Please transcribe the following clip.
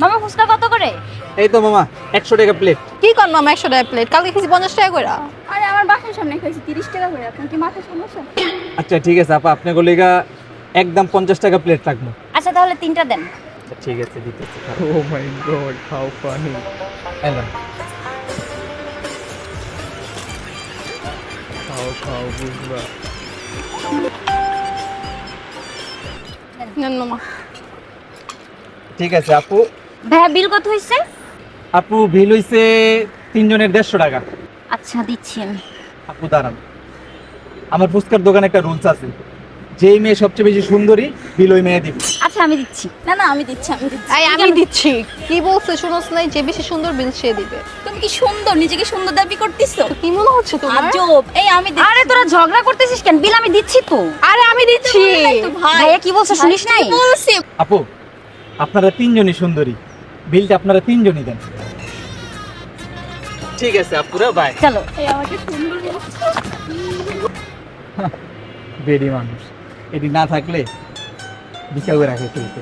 মামা ফুচকা কত করে? এই তো মামা 100 টাকা প্লেট। কি কর মামা 100 টাকা প্লেট? কালকে খেয়েছি 50 টাকা করে। আরে আমার বাসার সামনে খাইছি 30 টাকা করে। আপনার কি মাথা সমস্যা? আচ্ছা ঠিক আছে আপা, আপনার গলিগা একদম 50 টাকা প্লেট রাখবো। আচ্ছা তাহলে 3টা দেন। আচ্ছা ঠিক আছে দিতেছি। ও মাই গড, হাউ ফানি। একদম। খাও বুঝবা। নেন মামা। ঠিক আছে আপু। ভাইয়া বিল কত হইছে? আপু বিল হইছে 3 জনের 150 টাকা। আচ্ছা দিচ্ছি আমি। আপু দাঁড়ান, আমার ফুচকার দোকানে একটা রুলস আছে, যেই মেয়ে সবচেয়ে বেশি সুন্দরী বিল ওই মেয়ে দিবে। আচ্ছা আমি দিচ্ছি। না না আমি দিচ্ছি। এই আমি দিচ্ছি। কি বলছে শুনোস নাই? যে বেশি সুন্দর বিল সে দিবে। তুমি কি সুন্দর, নিজেকে সুন্দর দাবি করতেছো? কি মনে হচ্ছে তোমার? আজব। এই আমি দিচ্ছি। আরে তোরা ঝগড়া করতেছিস কেন? বিল আমি দিচ্ছি তো। আরে আমি দিচ্ছি। ভাইয়া কি বলছো শুনিস নাই? বলছি। আপু আপনারা 3 জনই সুন্দরী, বিলটা আপনারা 3 জনই দেন। ঠিক আছে আপুরা, বাই। চলো। বেডি মানুষ, এটি না থাকলে বিকাল করে রাখে ফেলতে।